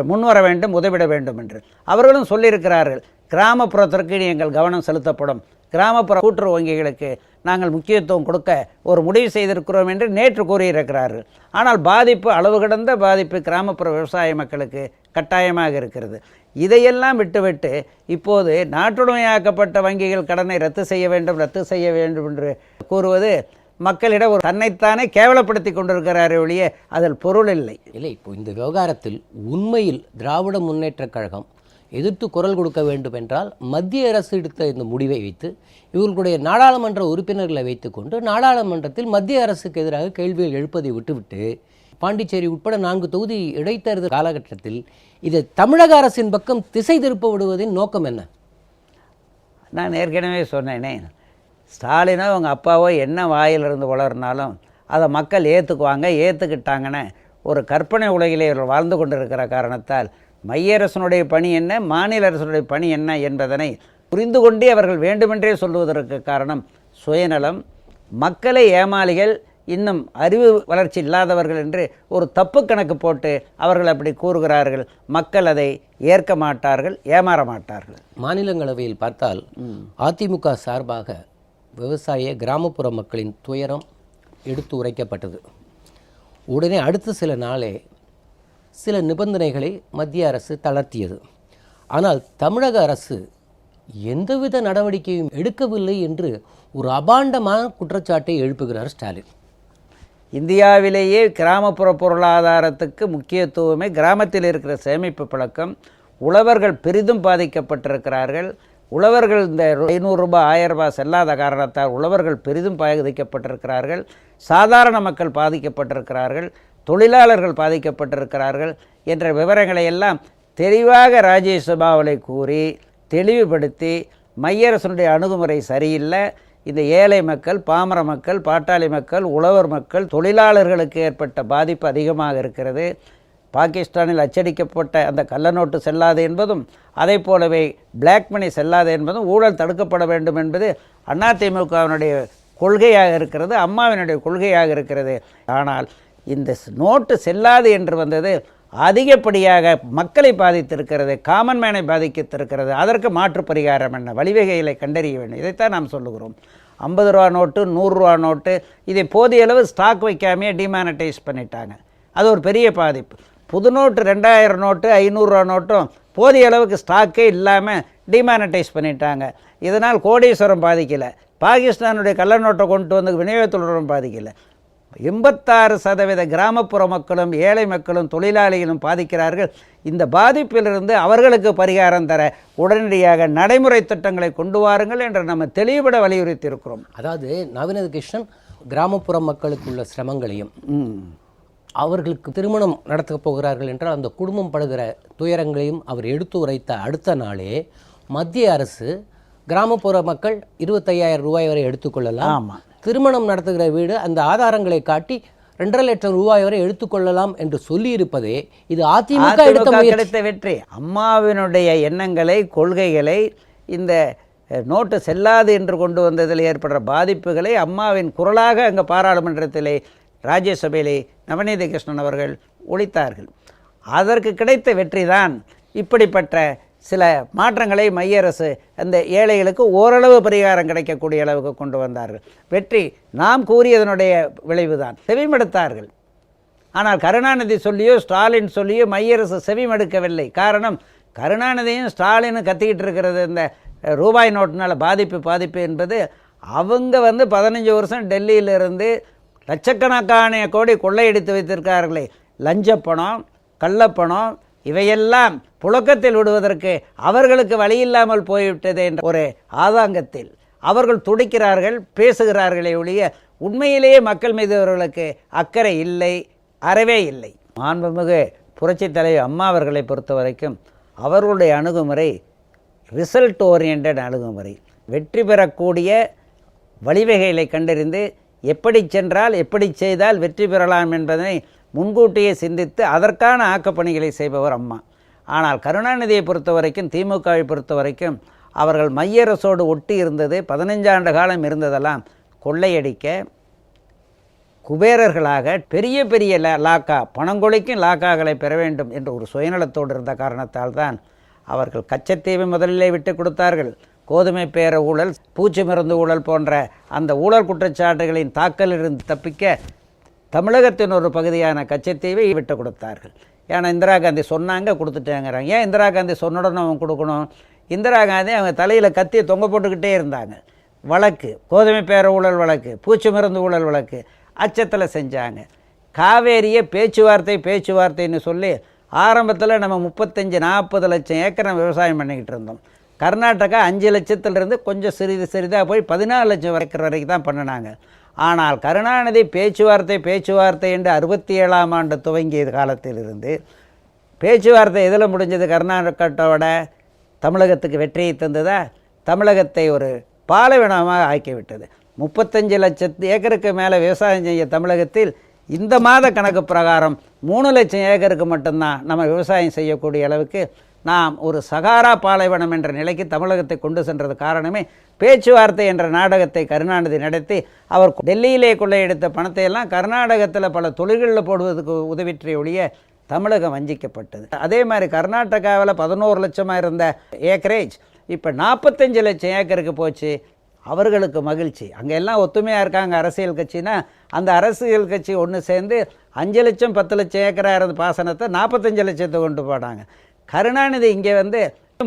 முன்வர வேண்டும், உதவிட வேண்டும் என்று அவர்களும் சொல்லியிருக்கிறார்கள். கிராமப்புறத்திற்கு எங்கள் கவனம் செலுத்தப்படும், கிராமப்புற கூட்டுறவு வங்கிகளுக்கு நாங்கள் முக்கியத்துவம் கொடுக்க ஒரு முடிவு செய்திருக்கிறோம் என்று நேற்று கூறியிருக்கிறார்கள். ஆனால் பாதிப்பு, அளவு கடந்த பாதிப்பு கிராமப்புற விவசாய மக்களுக்கு கட்டாயமாக இருக்கிறது. இதையெல்லாம் விட்டுவிட்டு இப்போது நாட்டுடைமையாக்கப்பட்ட வங்கிகள் கடனை ரத்து செய்ய வேண்டும் என்று கூறுவது மக்களிடம் ஒரு தன்னைத்தானே கேவலப்படுத்தி கொண்டிருக்கிறாரே ஒழிய அதில் பொருள் இல்லை. இப்போ இந்த விவகாரத்தில் உண்மையில் திராவிட முன்னேற்றக் கழகம் எதிர்த்து குரல் கொடுக்க வேண்டும் என்றால் மத்திய அரசு எடுத்த இந்த முடிவை வைத்து இவர்களுடைய நாடாளுமன்ற உறுப்பினர்களை வைத்துக்கொண்டு நாடாளுமன்றத்தில் மத்திய அரசுக்கு எதிராக கேள்விகள் எழுப்பதை விட்டுவிட்டு பாண்டிச்சேரி உட்பட 4 தொகுதி இடைத்தேர்தல் காலகட்டத்தில் இதை தமிழக அரசின் பக்கம் திசை திருப்ப விடுவதின் நோக்கம் என்ன? நான் ஏற்கனவே சொன்னேனே, ஸ்டாலினோ அவங்க அப்பாவோ என்ன வாயிலிருந்து வளர்னாலும் அதை மக்கள் ஏற்றுக்குவாங்க. ஏற்றுக்கிட்டாங்கன்னு ஒரு கற்பனை உலகிலே இவர்கள் வாழ்ந்து கொண்டிருக்கிற காரணத்தால் மைய அரசனுடைய பணி என்ன, மாநில அரசனுடைய பணி என்ன என்பதனை புரிந்து கொண்டே அவர்கள் வேண்டுமென்றே சொல்லுவதற்கு காரணம் சுயநலம். மக்களை ஏமாளிகள், இன்னும் அறிவு வளர்ச்சி இல்லாதவர்கள் என்று ஒரு தப்பு கணக்கு போட்டு அவர்கள் அப்படி கூறுகிறார்கள். மக்கள் அதை ஏற்க மாட்டார்கள், ஏமாற மாட்டார்கள். மாநிலங்களவையில் பார்த்தால் அதிமுக சார்பாக விவசாய கிராமப்புற மக்களின் துயரம் எடுத்து உரைக்கப்பட்டது. உடனே அடுத்த சில நாளே சில நிபந்தனைகளை மத்திய அரசு தளர்த்தியது. ஆனால் தமிழக அரசு எந்தவித நடவடிக்கையும் எடுக்கவில்லை என்று ஒரு அபாண்டமான குற்றச்சாட்டை எழுப்புகிறார் ஸ்டாலின். இந்தியாவிலேயே கிராமப்புற பொருளாதாரத்துக்கு முக்கியத்துவமே கிராமத்தில் இருக்கிற சேமிப்பு பழக்கம். உழவர்கள் பெரிதும் பாதிக்கப்பட்டிருக்கிறார்கள். உழவர்கள் இந்த 500 ரூபாய் 1000 ரூபாய் செல்லாத காரணத்தால் உழவர்கள் பெரிதும் பாதிக்கப்பட்டிருக்கிறார்கள். சாதாரண மக்கள் பாதிக்கப்பட்டிருக்கிறார்கள், தொழிலாளர்கள் பாதிக்கப்பட்டிருக்கிறார்கள் என்ற விவரங்களை எல்லாம் தெளிவாக ராஜ்யசபாவில் கூறி தெளிவுபடுத்தி மைய அரசினுடைய அணுகுமுறை சரியில்லை, இந்த ஏழை மக்கள், பாமர மக்கள், பாட்டாளி மக்கள், உழவர் மக்கள், தொழிலாளர்களுக்கு ஏற்பட்ட பாதிப்பு அதிகமாக இருக்கிறது. பாகிஸ்தானில் அச்சடிக்கப்பட்ட அந்த கள்ளநோட்டு செல்லாது என்பதும் அதை போலவே பிளாக் மணி செல்லாது என்பதும் ஊழல் தடுக்கப்பட வேண்டும் என்பது அதிமுகவினுடைய கொள்கையாக இருக்கிறது, அம்மாவினுடைய கொள்கையாக இருக்கிறது. ஆனால் இந்த நோட்டு செல்லாது என்று வந்தது அதிகப்படியாக மக்களை பாதித்திருக்கிறது, காமன் மேனை பாதித்திருக்கிறது. அதற்கு மாற்று பரிகாரம் என்ன, வழிவகைகளை கண்டறிய வேண்டும். இதைத்தான் நாம் சொல்லுகிறோம். 50 ரூபா நோட்டு, 100 ரூபா நோட்டு, இதை போதிய அளவு ஸ்டாக் வைக்காமையே டிமானடைஸ் பண்ணிட்டாங்க. அது ஒரு பெரிய பாதிப்பு. புது நோட்டு 2000 நோட்டு, 500 ரூபா நோட்டும் போதிய அளவுக்கு ஸ்டாக்கே இல்லாமல் டிமானடைஸ் பண்ணிட்டாங்க. இதனால் கோடீஸ்வரம் பாதிக்கலை, பாகிஸ்தானுடைய கள்ள நோட்டை கொண்டு வந்து விநியோகத்துடன் பாதிக்கலை. 86% கிராமப்புற மக்களும் ஏழை மக்களும் தொழிலாளிகளும் பாதிக்கிறார்கள். இந்த பாதிப்பிலிருந்து அவர்களுக்கு பரிகாரம் தர உடனடியாக நடைமுறை திட்டங்களை கொண்டு வாருங்கள் என்று நம்ம தெளிவுபட வலியுறுத்தி இருக்கிறோம். அதாவது நவநீத கிருஷ்ணன் கிராமப்புற மக்களுக்குள்ள சிரமங்களையும் அவர்களுக்கு திருமணம் நடத்தப் போகிறார்கள் என்றால் அந்த குடும்பம் படுகிற துயரங்களையும் அவர் எடுத்து உரைத்த அடுத்த நாளே மத்திய அரசு கிராமப்புற மக்கள் 25,000 ரூபாய் வரை எடுத்துக்கொள்ளலாம், திருமணம் நடத்துகிற வீடு அந்த ஆதாரங்களை காட்டி 2.5 லட்சம் ரூபாய் வரை எடுத்துக்கொள்ளலாம் என்று சொல்லியிருப்பதே இது அதிமுக கிடைத்த வெற்றி. அம்மாவினுடைய எண்ணங்களை, கொள்கைகளை, இந்த நோட்டு செல்லாது என்று கொண்டு வந்ததில் ஏற்படுற பாதிப்புகளை அம்மாவின் குரலாக அங்கே பாராளுமன்றத்திலே ராஜ்யசபையிலே நவநீத கிருஷ்ணன் அவர்கள் ஒழித்தார்கள். அதற்கு கிடைத்த வெற்றி தான் இப்படிப்பட்ட சில மாற்றங்களை மைய அரசு அந்த ஏழைகளுக்கு ஓரளவு பரிகாரம் கிடைக்கக்கூடிய அளவுக்கு கொண்டு வந்தார்கள். வெற்றி நாம் கூறியதனுடைய விளைவுதான். செவிமடுத்தார்கள். ஆனால் கருணாநிதி சொல்லியோ ஸ்டாலின் சொல்லியோ மைய அரசு செவிமடுக்கவில்லை. காரணம், கருணாநிதியும் ஸ்டாலினும் கத்திக்கிட்டு இருக்கிறது இந்த ரூபாய் நோட்டினால் பாதிப்பு என்பது அவங்க 15 வருஷம் டெல்லியிலிருந்து லட்சக்கணக்கான கோடி கொள்ளையடித்து வைத்திருக்கார்களே, லஞ்சப்பணம், கள்ளப்பணம், இவையெல்லாம் புழக்கத்தில் விடுவதற்கு அவர்களுக்கு வழியில்லாமல் போய்விட்டது என்ற ஒரு ஆதங்கத்தில் அவர்கள் துடிக்கிறார்கள், பேசுகிறார்களே ஒழிய உண்மையிலேயே மக்கள் மீது அவர்களுக்கு அக்கறை இல்லை, அறவே இல்லை. மாண்புமிகு புரட்சித் தலைவர் அம்மா அவர்களை பொறுத்த வரைக்கும் அவர்களுடைய அணுகுமுறை ரிசல்ட் ஓரியன்ட் அணுகுமுறை. வெற்றி பெறக்கூடிய வழிவகைகளை கண்டறிந்து எப்படி சென்றால் எப்படி செய்தால் வெற்றி பெறலாம் என்பதனை முன்கூட்டியே சிந்தித்து அதற்கான ஆக்கப்பணிகளை செய்பவர் அம்மா. ஆனால் கருணாநிதியை பொறுத்த வரைக்கும், திமுகவை பொறுத்த வரைக்கும் அவர்கள் மைய அரசோடு ஒட்டி இருந்தது 15 ஆண்டு காலம் இருந்ததெல்லாம் கொள்ளையடிக்க, குபேரர்களாக பெரிய பெரிய லாக்கா, பணங்கொழிக்கும் லாக்காக்களை பெற வேண்டும் என்ற ஒரு சுயநலத்தோடு இருந்த காரணத்தால் தான் அவர்கள் கச்சத்தீவை முதலிலே விட்டு கொடுத்தார்கள். கோதுமை பேர ஊழல், பூச்சி மருந்து ஊழல் போன்ற அந்த ஊழல் குற்றச்சாட்டுகளின் தாக்கலிருந்து தப்பிக்க தமிழகத்தின் ஒரு பகுதியான கச்சத்தீவை விட்டு கொடுத்தார்கள். ஏன்னா இந்திரா காந்தி சொன்னாங்க, கொடுத்துட்டாங்கிறாங்க. ஏன் இந்திரா காந்தி சொன்னுடன் அவங்க கொடுக்கணும்? இந்திரா காந்தி அவங்க தலையில் கத்தியை தொங்க போட்டுக்கிட்டே இருந்தாங்க. வழக்கு, கோதுமை பேர ஊழல் வழக்கு, பூச்சி மருந்து ஊழல் வழக்கு அச்சத்தில் செஞ்சாங்க. காவேரியை பேச்சுவார்த்தைன்னு சொல்லி ஆரம்பத்தில் நம்ம 35-40 லட்சம் ஏக்கர் நம்ம விவசாயம் பண்ணிக்கிட்டு இருந்தோம். கர்நாடகா 5 லட்சத்திலிருந்து கொஞ்சம் சிறிதாக போய் 14 லட்சம் ஏக்கர் வரைக்கும் தான் பண்ணினாங்க. ஆனால் கருணாநிதி பேச்சுவார்த்தை என்று 67ஆம் ஆண்டு துவங்கிய காலத்திலிருந்து பேச்சுவார்த்தை எதில் முடிஞ்சது? கர்நாடகத்தோட தமிழகத்துக்கு வெற்றியை தந்ததா? தமிழகத்தை ஒரு பாலைவனமாக ஆக்கிவிட்டது. 35 லட்சம் ஏக்கருக்கு மேலே விவசாயம் செய்ய தமிழகத்தில் இந்த மாத கணக்கு பிரகாரம் 3 லட்சம் ஏக்கருக்கு மட்டும்தான் நம்ம விவசாயம் செய்யக்கூடிய அளவுக்கு நாம் ஒரு சகாரா பாலைவனம் என்ற நிலைக்கு தமிழகத்தை கொண்டு சென்றது காரணமே பேச்சுவார்த்தை என்ற நாடகத்தை கருணாநிதி நடத்தி அவர் டெல்லியிலே கொள்ளையெடுத்த பணத்தை எல்லாம் கர்நாடகத்தில் பல தொழில்களில் போடுவதற்கு உதவிற்றை ஒழிய தமிழகம் வஞ்சிக்கப்பட்டது. அதே மாதிரி கர்நாடகாவில் 11 லட்சமாக இருந்த ஏக்கரேஜ் இப்போ 45 லட்சம் ஏக்கருக்கு போச்சு. அவர்களுக்கு மகிழ்ச்சி. அங்கே எல்லாம் ஒத்துமையாக இருக்காங்க அரசியல் கட்சினா, அந்த அரசியல் கட்சி ஒன்று சேர்ந்து 5 லட்சம் 10 லட்சம் ஏக்கராக இருந்த பாசனத்தை 45 லட்சத்தை கொண்டு போனாங்க. கருணாநிதி இங்கே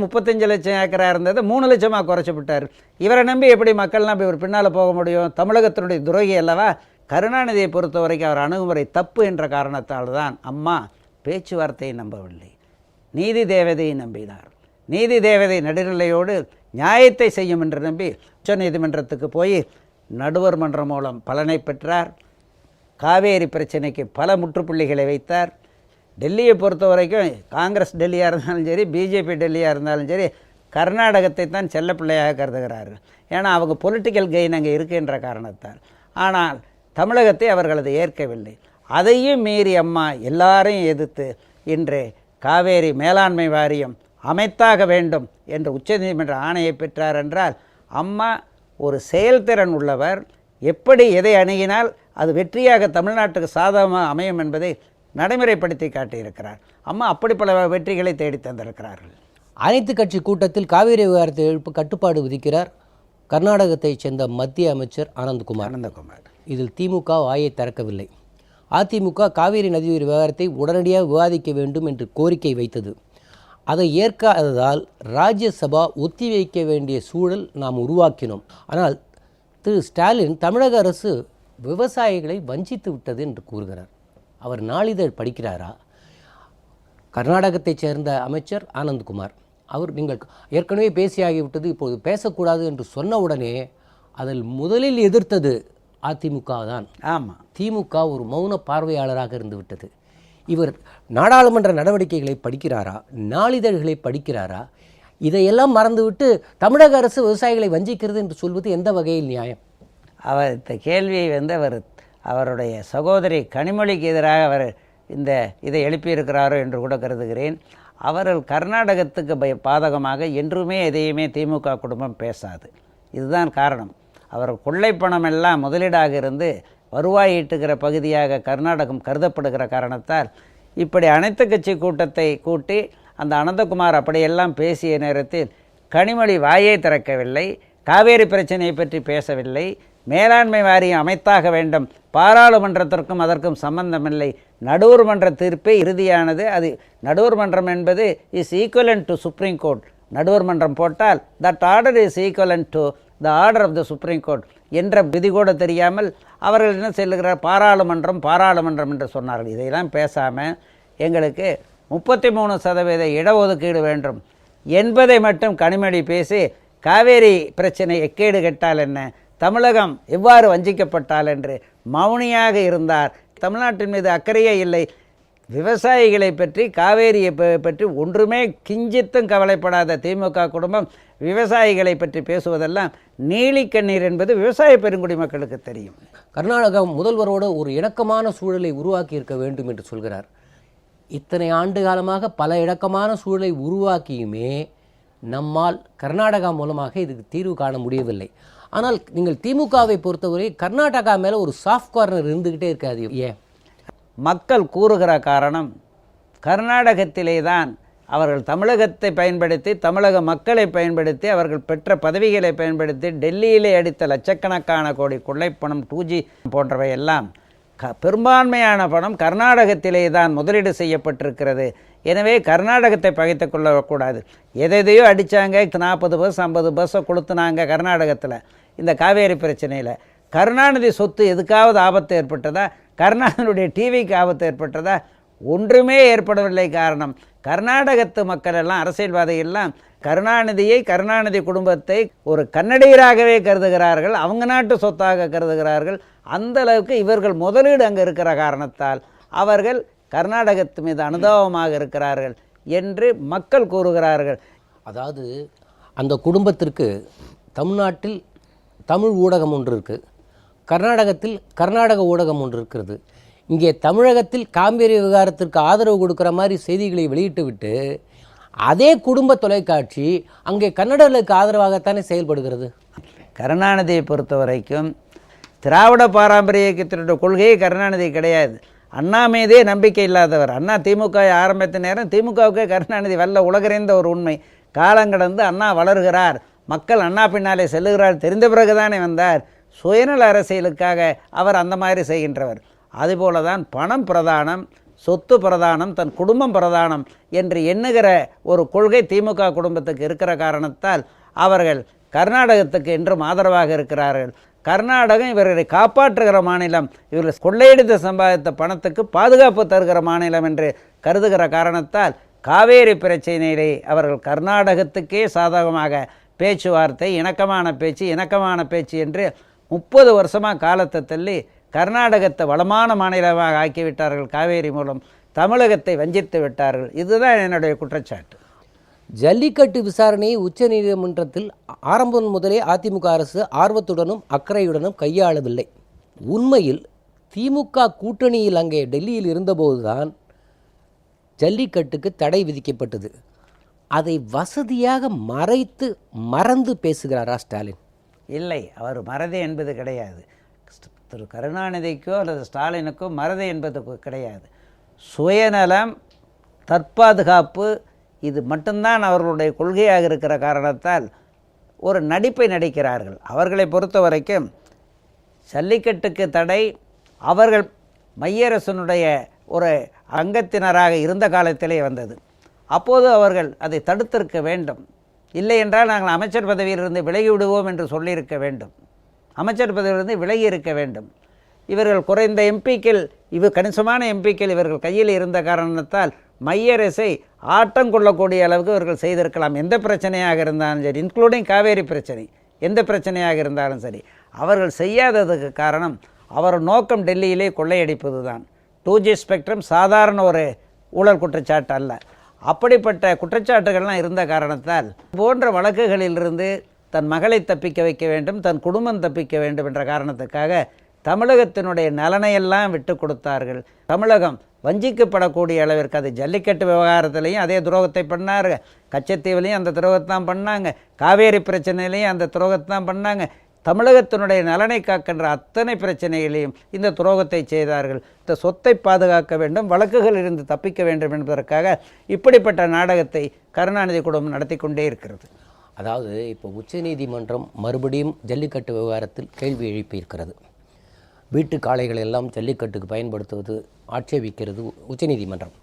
35 லட்சம் ஏக்கராக இருந்ததை 3 லட்சமாக குறைச்சி விட்டார். இவரை நம்பி எப்படி மக்கள்லாம் இவர் பின்னால் போக முடியும்? தமிழகத்தினுடைய துரோகி அல்லவா? கருணாநிதியை பொறுத்த வரைக்கும் அவர் அணுகுமுறை தப்பு என்ற காரணத்தால் தான் அம்மா பேச்சுவார்த்தையை நம்பவில்லை, நீதி தேவதையை நம்பினார். நீதி தேவதை நடுநிலையோடு நியாயத்தை செய்யும் என்று நம்பி உச்சநீதிமன்றத்துக்கு போய் நடுவர் மன்றம் மூலம் பலனை பெற்றார். காவேரி பிரச்சனைக்கு பல முற்றுப்புள்ளிகளை வைத்தார். டெல்லியை பொறுத்த வரைக்கும் காங்கிரஸ் டெல்லியாக இருந்தாலும் சரி, பிஜேபி டெல்லியாக இருந்தாலும் சரி, கர்நாடகத்தை தான் செல்லப்பிள்ளையாக கருதுகிறார்கள். ஏன்னா அவங்க பொலிட்டிக்கல் கெயின் அங்கே இருக்கின்ற காரணத்தால். ஆனால் தமிழகத்தை அவர்கள் அதை ஏற்கவில்லை. அதையும் மீறி அம்மா எல்லாரையும் எதிர்த்து இன்று காவேரி மேலாண்மை வாரியம் அமைத்தாக வேண்டும் என்று உச்சநீதிமன்ற ஆணையை பெற்றார் என்றால் அம்மா ஒரு செயல்திறன் உள்ளவர். எப்படி எதை அணுகினால் அது வெற்றியாக தமிழ்நாட்டுக்கு சாதகமாக அமையும் என்பதை நடைமுறைப்படுத்தி காட்டியிருக்கிறார். அம்மா அப்படி பல வெற்றிகளை தேடி தந்திருக்கிறார்கள். அனைத்து கட்சி கூட்டத்தில் காவிரி விவகாரத்தை எழுப்ப கட்டுப்பாடு விதிக்கிறார் கர்நாடகத்தைச் சேர்ந்த மத்திய அமைச்சர் ஆனந்தகுமார். இதில் திமுக வாயை திறக்கவில்லை. அதிமுக காவிரி நதிநீர் விவகாரத்தை உடனடியாக விவாதிக்க வேண்டும் என்று கோரிக்கை வைத்தது. அதை ஏற்காததால் ராஜ்யசபா ஒத்திவைக்க வேண்டிய சூழல் நாம் உருவாக்கினோம். ஆனால் திரு ஸ்டாலின் தமிழக அரசு விவசாயிகளை வஞ்சித்து விட்டது என்று கூறுகிறார். அவர் நாளிதழ் படிக்கிறாரா? கர்நாடகத்தைச் சேர்ந்த அமைச்சர் ஆனந்த்குமார் அவர் நீங்கள் ஏற்கனவே பேசியாகிவிட்டது, இப்போது பேசக்கூடாது என்று சொன்ன உடனே அதில் முதலில் எதிர்த்தது அதிமுக தான். ஆமாம், திமுக ஒரு மௌன பார்வையாளராக இருந்து விட்டது. இவர் நாடாளுமன்ற நடவடிக்கைகளை படிக்கிறாரா, நாளிதழ்களை படிக்கிறாரா? இதையெல்லாம் மறந்துவிட்டு தமிழக அரசு விவசாயிகளை வஞ்சிக்கிறது என்று சொல்வது எந்த வகையில் நியாயம்? அவர் இந்த கேள்வியை அவருடைய சகோதரி கனிமொழிக்கு எதிராக அவர் இதை எழுப்பியிருக்கிறாரோ என்று கூட கருதுகிறேன். அவர்கள் கர்நாடகத்துக்கு பாதகமாக என்றுமே எதையுமே திமுக குடும்பம் பேசாது. இதுதான் காரணம். அவர் கொள்ளைப்பணம் எல்லாம் முதலீடாக இருந்து வருவாய் ஈட்டுகிற பகுதியாக கர்நாடகம் கருதப்படுகிற காரணத்தால் இப்படி அனைத்து கட்சி கூட்டத்தை கூட்டி அந்த அனந்தகுமார் அப்படியெல்லாம் பேசிய நேரத்தில் கனிமொழி வாயே திறக்கவில்லை, காவேரி பிரச்சனையை பற்றி பேசவில்லை, மேலாண்மை வாரியம் அமைத்தாக வேண்டும், பாராளுமன்றத்திற்கும் அதற்கும் சம்பந்தமில்லை, நடுவர் மன்ற தீர்ப்பே இறுதியானது, அது நடுவர் மன்றம் என்பது is equivalent to supreme court, நடுவர் மன்றம் போட்டால் that order is equivalent to the order of the supreme court என்ற விதி கூட தெரியாமல் அவர்கள் என்ன சொல்லுகிறார், பாராளுமன்றம் என்று சொன்னார்கள். இதையெல்லாம் பேசாமல் எங்களுக்கு 33% இடஒதுக்கீடு வேண்டும் என்பதை மட்டும் கனிமொழி பேசி காவேரி பிரச்சனை எக்கேடு கெட்டால் என்ன, தமிழகம் எவ்வாறு வஞ்சிக்கப்பட்டால் என்று மௌனியாக இருந்தார். தமிழ்நாட்டின் மீது அக்கறையே இல்லை. விவசாயிகளை பற்றி, காவேரியை பற்றி ஒன்றுமே கிஞ்சித்தும் கவலைப்படாத திமுக குடும்பம் விவசாயிகளை பற்றி பேசுவதெல்லாம் நீலிக்கண்ணீர் என்பது விவசாய பெருங்குடி மக்களுக்கு தெரியும். கர்நாடகா முதல்வரோடு ஒரு இணக்கமான சூழலை உருவாக்கி இருக்க வேண்டும் என்று சொல்கிறார். இத்தனை ஆண்டு காலமாக பல இணக்கமான சூழலை உருவாக்கியுமே நம்மால் கர்நாடகா மூலமாக இதுக்கு தீர்வு காண முடியவில்லை. ஆனால் நீங்கள் திமுகவை பொறுத்தவரை கர்நாடகா மேலே ஒரு சாஃப்ட் கார்னர் இருந்துக்கிட்டே இருக்காது. ஏன்? மக்கள் கூறுகிற காரணம், கர்நாடகத்திலே தான் அவர்கள் தமிழகத்தை பயன்படுத்தி, தமிழக மக்களை பயன்படுத்தி, அவர்கள் பெற்ற பதவிகளை பயன்படுத்தி டெல்லியிலே அடித்த லட்சக்கணக்கான கோடி கொள்ளைப்பணம் 2G போன்றவை எல்லாம் பெரும்பான்மையான பணம் கர்நாடகத்திலே தான் முதலீடு செய்யப்பட்டிருக்கிறது. எனவே கர்நாடகத்தை பகைத்து கொள்ளக்கூடாது. எதையோ அடித்தாங்க, 40 பஸ் 50 பஸ்ஸை கொளுத்துனாங்க கர்நாடகத்தில். இந்த காவேரி பிரச்சனையில் கருணாநிதி சொத்து எதுக்காவது ஆபத்து ஏற்பட்டதா, கருணாநிதியுடைய டிவிக்கு ஆபத்து ஏற்பட்டதா? ஒன்றுமே ஏற்படவில்லை. காரணம், கர்நாடகத்து மக்கள் எல்லாம், அரசியல்வாதிகள்லாம் கருணாநிதியை, கருணாநிதி குடும்பத்தை ஒரு கன்னடியராகவே கருதுகிறார்கள், அவங்க நாட்டு சொத்தாக கருதுகிறார்கள். அந்த அளவுக்கு இவர்கள் முதலீடு அங்கே இருக்கிற காரணத்தால் அவர்கள் கர்நாடகத்து மீது அனுதாபமாக இருக்கிறார்கள் என்று மக்கள் கூறுகிறார்கள். அதாவது அந்த குடும்பத்திற்கு தமிழ்நாட்டில் தமிழ் ஊடகம் ஒன்று இருக்குது, கர்நாடகத்தில் கர்நாடக ஊடகம் ஒன்று இருக்கிறது. இங்கே தமிழகத்தில் காவேரி விவகாரத்திற்கு ஆதரவு கொடுக்குற மாதிரி செய்திகளை வெளியிட்டு விட்டு அதே குடும்ப தொலைக்காட்சி அங்கே கன்னடர்களுக்கு ஆதரவாகத்தானே செயல்படுகிறது. கருணாநிதியை பொறுத்த வரைக்கும் திராவிட பாரம்பரிய இயக்கத்தினுடைய கொள்கையே கருணாநிதி கிடையாது. அண்ணா மீதே நம்பிக்கை இல்லாதவர். அண்ணா திமுக ஆரம்பித்த நேரம் திமுகவுக்கே கருணாநிதி வல்ல உலகறிந்த ஒரு உண்மை. காலங்கடந்து அண்ணா வளர்கிறார், மக்கள் அண்ணா பின்னாலே செல்லுகிறார் தெரிந்த பிறகுதானே வந்தார். சுயநல அரசியலுக்காக அவர் அந்த மாதிரி செய்கின்றவர். அதுபோல தான் பணம் பிரதானம், சொத்து பிரதானம், தன் குடும்பம் பிரதானம் என்று எண்ணுகிற ஒரு கொள்கை திமுக குடும்பத்துக்கு இருக்கிற காரணத்தால் அவர்கள் கர்நாடகத்துக்கு என்றும் ஆதரவாக இருக்கிறார்கள். கர்நாடகம் இவர்களை காப்பாற்றுகிற மாநிலம், இவர்கள் கொள்ளையடித்து சம்பாதித்த பணத்துக்கு பாதுகாப்பு தருகிற மாநிலம் என்று கருதுகிற காரணத்தால் காவேரி பிரச்சனையிலே அவர்கள் கர்நாடகத்துக்கே சாதகமாக பேச்சுவார்த்தை, இணக்கமான பேச்சு என்று 30 வருஷமாக காலத்தை தள்ளி கர்நாடகத்தை வளமான மாநிலமாக ஆக்கிவிட்டார்கள். காவேரி மூலம் தமிழகத்தை வஞ்சித்து விட்டார்கள். இதுதான் என்னுடைய குற்றச்சாட்டு. ஜல்லிக்கட்டு விசாரணையை உச்சநீதிமன்றத்தில் ஆரம்பம் முதலே அதிமுக அரசு ஆர்வத்துடனும் அக்கறையுடனும் கையாளவில்லை. உண்மையில் திமுக கூட்டணியில் அங்கே டெல்லியில் இருந்தபோதுதான் ஜல்லிக்கட்டுக்கு தடை விதிக்கப்பட்டது. அதை வசதியாக மறந்து பேசுகிறாரா ஸ்டாலின்? இல்லை, அவர் மறதி என்பது கிடையாது. திரு கருணாநிதிக்கோ அல்லது ஸ்டாலினுக்கோ மறதி என்பது கிடையாது. சுயநலம், தற்பாதுகாப்பு, இது மட்டும்தான் அவர்களுடைய கொள்கையாக இருக்கிற காரணத்தால் ஒரு நடிப்பை நடிக்கிறார்கள். அவர்களை பொறுத்த வரைக்கும் ஜல்லிக்கட்டுக்கு தடை அவர்கள் மைய அரசினுடைய ஒரு அங்கத்தினராக இருந்த காலத்திலே வந்தது. அப்போது அவர்கள் அதை தடுத்திருக்க வேண்டும். இல்லை என்றால் நாங்கள் அமைச்சர் பதவியிலிருந்து விலகி விடுவோம் என்று சொல்லியிருக்க வேண்டும். அமைச்சர் பதவியிலிருந்து விலகி இருக்க வேண்டும். இவர்கள் குறைந்த எம்பிக்கள், கணிசமான எம்பிக்கள் இவர்கள் கையில் இருந்த காரணத்தால் மைய அரசை ஆட்டம் கொள்ளக்கூடிய அளவுக்கு இவர்கள் செய்திருக்கலாம். எந்த பிரச்சனையாக இருந்தாலும் சரி, இன்க்ளூடிங் காவேரி பிரச்சனை, எந்த பிரச்சனையாக இருந்தாலும் சரி. அவர்கள் செய்யாததுக்கு காரணம் அவர் நோக்கம் டெல்லியிலே கொள்ளையடிப்பது தான். 2G ஸ்பெக்ட்ரம் சாதாரண ஒரு ஊழல் குற்றச்சாட்டு அல்ல. அப்படிப்பட்ட குற்றச்சாட்டுகள்லாம் இருந்த காரணத்தால் போன்ற வழக்குகளிலிருந்து தன் மகளை தப்பிக்க வைக்க வேண்டும், தன் குடும்பம் தப்பிக்க வேண்டும் என்ற காரணத்துக்காக தமிழகத்தினுடைய நலனையெல்லாம் விட்டு கொடுத்தார்கள். தமிழகம் வஞ்சிக்கப்படக்கூடிய அளவிற்கு, அது ஜல்லிக்கட்டு விவகாரத்திலையும் அதே துரோகத்தை பண்ணார், கச்சத்தீவிலையும் அந்த துரோகத்தான் பண்ணாங்க, காவேரி பிரச்சனையிலையும் அந்த துரோகத்தான் பண்ணாங்க, தமிழகத்தினுடைய நலனை காக்கின்ற அத்தனை பிரச்சனைகளையும் இந்த துரோகத்தை செய்தார்கள். இந்த சொத்தை பாதுகாக்க வேண்டும், வழக்குகள் இருந்து தப்பிக்க வேண்டும் என்பதற்காக இப்படிப்பட்ட நாடகத்தை கருணாநிதி குடும்பம் நடத்தி கொண்டே இருக்கிறது. அதாவது இப்போ உச்சநீதிமன்றம் மறுபடியும் ஜல்லிக்கட்டு விவகாரத்தில் கேள்வி எழுப்பியிருக்கிறது. வீட்டு காளைகளை எல்லாம் ஜல்லிக்கட்டுக்கு பயன்படுத்துவது ஆட்சேபிக்கிறது உச்சநீதிமன்றம்.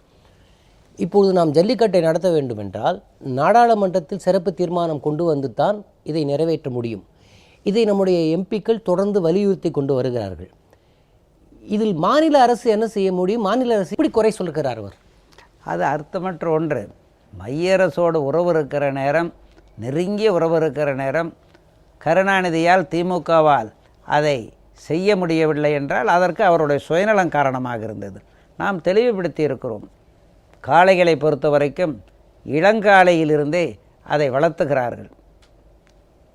இப்பொழுது நாம் ஜல்லிக்கட்டை நடத்த வேண்டுமென்றால் நாடாளுமன்றத்தில் சிறப்பு தீர்மானம் கொண்டு வந்து தான் இதை நிறைவேற்ற முடியும். இதை நம்முடைய எம்பிக்கள் தொடர்ந்து வலியுறுத்தி கொண்டு வருகிறார்கள். இதில் மாநில அரசு என்ன செய்ய முடியும்? மாநில அரசு இப்படி குறை சொல்கிறார் அவர். அது அர்த்தமற்ற ஒன்று. மைய அரசோடு உறவு இருக்கிற நேரம், நெருங்கிய உறவு இருக்கிற நேரம், கருணாநிதியால் திமுகவால் அதை செய்ய முடியவில்லை என்றால் அதற்கு அவருடைய சுயநலம் காரணமாக இருந்தது. நாம் தெளிவுபடுத்தி இருக்கிறோம். காளைகளை பொறுத்த வரைக்கும் இளங்காலையிலிருந்தே அதை வளர்த்துகிறார்கள்.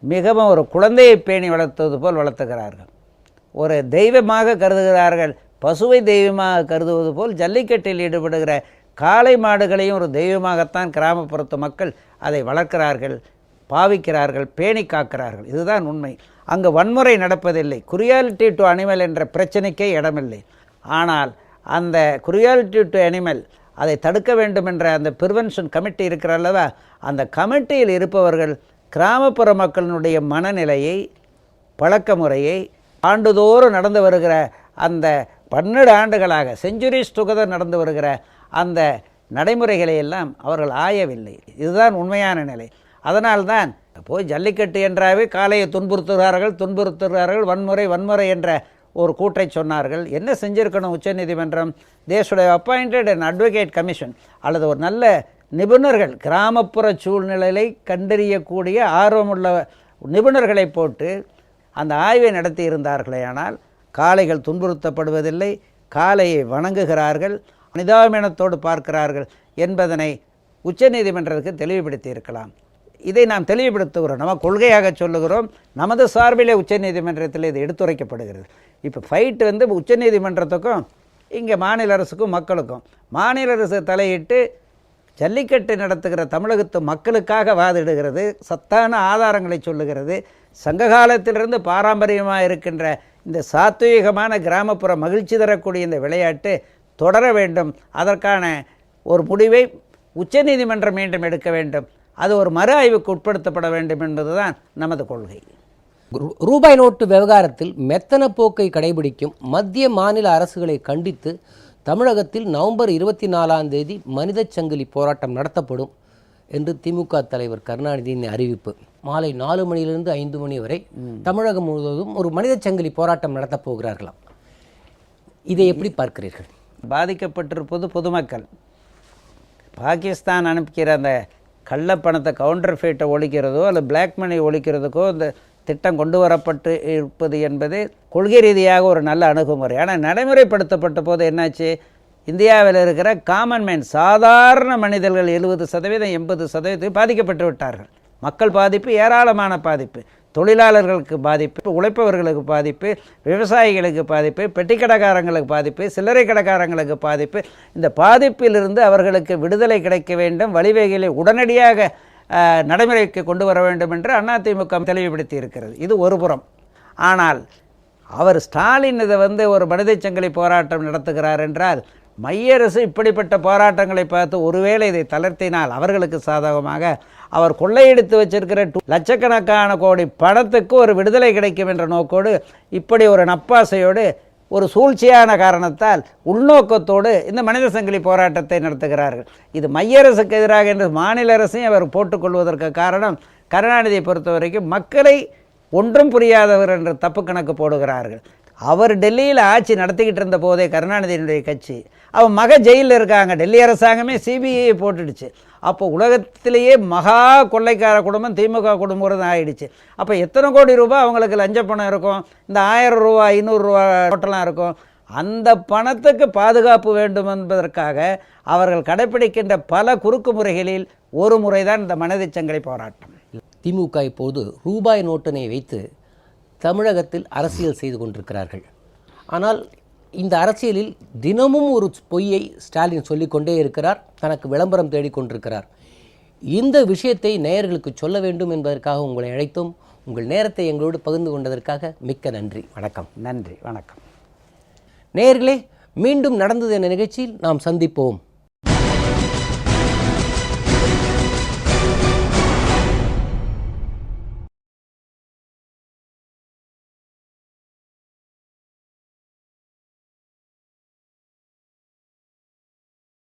மிகவும் ஒரு குழந்தையை பேணி வளர்த்தது போல் வளர்த்துகிறார்கள். ஒரு தெய்வமாக கருதுகிறார்கள். பசுவை தெய்வமாக கருதுவது போல் ஜல்லிக்கட்டில் ஈடுபடுகிற காளை மாடுகளையும் ஒரு தெய்வமாகத்தான் கிராமப்புறத்து மக்கள் அதை வளர்க்கிறார்கள், பாவிக்கிறார்கள், பேணி காக்கிறார்கள். இதுதான் உண்மை. அங்கு வன்முறை நடப்பதில்லை. குரியாலிட்டி டு அனிமல் என்ற பிரச்சனைக்கே இடமில்லை. ஆனால் அந்த குரியாலிட்டி டு அனிமல் அதை தடுக்க வேண்டும் என்ற அந்த ப்ரிவென்ஷன் கமிட்டி இருக்கிறல்லவா, அந்த கமிட்டியில் இருப்பவர்கள் கிராமப்புற மக்களினுடைய மனநிலையை, பழக்க முறையை, ஆண்டுதோறும் நடந்து வருகிற அந்த 12 ஆண்டுகளாக செஞ்சுரிஸ் டுகெதர் நடந்து வருகிற அந்த நடைமுறைகளை எல்லாம் அவர்கள் ஆயவில்லை. இதுதான் உண்மையான நிலை. அதனால்தான் போய் ஜல்லிக்கட்டு என்றாவே காளையை துன்புறுத்துகிறார்கள், வன்முறை என்ற ஒரு கூற்றை சொன்னார்கள். என்ன செஞ்சிருக்கணும் உச்சநீதிமன்றம்? தேசுடைய அப்பாயிண்டட் அண்ட் அட்வொகேட் கமிஷன் அல்லது ஒரு நல்ல நிபுணர்கள், கிராமப்புற சூழ்நிலையை கண்டறியக்கூடிய ஆர்வமுள்ள நிபுணர்களை போட்டு அந்த ஆய்வை நடத்தி இருந்தார்களே. ஆனால் காளைகள் துன்புறுத்தப்படுவதில்லை, காளையை வணங்குகிறார்கள், மனிதாபிமானத்தோடு பார்க்கிறார்கள் என்பதனை உச்சநீதிமன்றத்துக்கு தெளிவுபடுத்தி இருக்கலாம். இதை நாம் தெளிவுபடுத்துகிறோம், நம்ம கொள்கையாக சொல்லுகிறோம். நமது சார்பிலே உச்சநீதிமன்றத்தில் இது எடுத்துரைக்கப்படுகிறது. இப்போ ஃபைட்டு உச்சநீதிமன்றத்துக்கும் இங்கே மாநில அரசுக்கும் மக்களுக்கும். மாநில அரசு தலையிட்டு ஜல்லிக்கட்டு நடத்துகிற தமிழகத்து மக்களுக்காக வாதிடுகிறது, சத்தான ஆதாரங்களை சொல்லுகிறது. சங்க காலத்திலிருந்து பாரம்பரியமாக இருக்கின்ற இந்த சாத்வீகமான கிராமப்புற மகிழ்ச்சி தரக்கூடிய இந்த விளையாட்டு தொடர வேண்டும். அதற்கான ஒரு முடிவை உச்சநீதிமன்றம் மீண்டும் எடுக்க வேண்டும். அது ஒரு மறு ஆய்வுக்கு உட்படுத்தப்பட வேண்டும் என்பதுதான் நமது கொள்கை. ரூபாய் நோட்டு விவகாரத்தில் மெத்தன போக்கை கடைபிடிக்கும் மத்திய மாநில அரசுகளை கண்டித்து தமிழகத்தில் நவம்பர் 24 மனித சங்கிலி போராட்டம் நடத்தப்படும் என்று திமுக தலைவர் கருணாநிதியின் அறிவிப்பு. மாலை 4 மணியிலிருந்து 5 மணி வரை தமிழகம் முழுவதும் ஒரு மனித சங்கிலி போராட்டம் நடத்தப் போகிறார்களாம். இதை எப்படி பார்க்கிறீர்கள்? பாதிக்கப்பட்டிருப்பது பொதுமக்கள். பாகிஸ்தான் அனுப்புகிற அந்த கள்ளப்பணத்தை, கவுண்டர் ஃபேட்டை ஒழிக்கிறதோ அல்லது பிளாக் மணி ஒழிக்கிறதுக்கோ இந்த திட்டம் கொண்டு வரப்பட்டு இருப்பது என்பது கொள்கை ரீதியாக ஒரு நல்ல அணுகுமுறை. ஆனால் நடைமுறைப்படுத்தப்பட்ட போது என்னாச்சு? இந்தியாவில் இருக்கிற காமன் மேன், சாதாரண மனிதர்கள் 70% 80% பாதிக்கப்பட்டு விட்டார்கள். மக்கள் பாதிப்பு, ஏராளமான பாதிப்பு. தொழிலாளர்களுக்கு பாதிப்பு, உழைப்பவர்களுக்கு பாதிப்பு, விவசாயிகளுக்கு பாதிப்பு, பெட்டிக்கடைக்காரங்களுக்கு பாதிப்பு, சில்லறை கடைக்காரங்களுக்கு பாதிப்பு. இந்த பாதிப்பிலிருந்து அவர்களுக்கு விடுதலை கிடைக்க வேண்டும், வழிவகைகளை உடனடியாக நடைமுறைக்கு கொண்டு வர வேண்டும் என்று அதிமுக தெளிவுபடுத்தி இருக்கிறது. இது ஒரு புறம். ஆனால் அவர் ஸ்டாலின் இதை ஒரு மனித சங்கிலி போராட்டம் நடத்துகிறார் என்றால், மைய அரசு இப்படிப்பட்ட போராட்டங்களை பார்த்து ஒருவேளை இதை தளர்த்தினால் அவர்களுக்கு சாதகமாக அவர் கொள்ளையடித்து வச்சிருக்கிற லட்சக்கணக்கான கோடி பணத்துக்கு ஒரு விடுதலை கிடைக்கும் என்ற நோக்கோடு, இப்படி ஒரு நப்பாசையோடு, ஒரு சூழ்ச்சியான காரணத்தால், உள்நோக்கத்தோடு இந்த மனித சங்கிலி போராட்டத்தை நடத்துகிறார்கள். இது மைய அரசுக்கு எதிராக என்று மாநில அரசையும் அவர் போட்டுக்கொள்வதற்கு காரணம், கருணாநிதியை பொறுத்த வரைக்கும் மக்களை ஒன்றும் புரியாதவர் என்று தப்பு கணக்கு போடுகிறார்கள். அவர் டெல்லியில் ஆட்சி நடத்திக்கிட்டு இருந்த போதே கருணாநிதியினுடைய கட்சி, அவன் மக ஜெயிலில் இருக்காங்க, டெல்லி அரசாங்கமே சிபிஐயை போட்டுடுச்சு. அப்போ உலகத்திலேயே மகா கொள்ளைக்கார குடும்பம் திமுக குடும்பம் ஆகிடுச்சு. அப்போ எத்தனை கோடி ரூபாய் அவங்களுக்கு லஞ்ச பணம் இருக்கும்? இந்த 1000 ரூபா 500 ரூபா நோட்டெல்லாம் இருக்கும். அந்த பணத்துக்கு பாதுகாப்பு வேண்டும் என்பதற்காக அவர்கள் கடைப்பிடிக்கின்ற பல குறுக்கு முறைகளில் ஒரு முறைதான் இந்த மனித சங்கிலி போராட்டம். திமுக இப்போது ரூபாய் நோட்டினை வைத்து தமிழகத்தில் அரசியல் செய்து கொண்டிருக்கிறார்கள். ஆனால் இந்த அரசியலில் தினமும் ஒரு பொய்யை ஸ்டாலின் சொல்லிக்கொண்டே இருக்கிறார், தனக்கு விளம்பரம் தேடிக்கொண்டிருக்கிறார். இந்த விஷயத்தை நேயர்களுக்கு சொல்ல வேண்டும் என்பதற்காக உங்களை அழைத்தோம். உங்கள் நேரத்தை எங்களோடு பகிர்ந்து கொண்டதற்காக மிக்க நன்றி. வணக்கம். நன்றி, வணக்கம். நேயர்களே, மீண்டும் நடந்தது என்ற நிகழ்ச்சியில் நாம் சந்திப்போம்.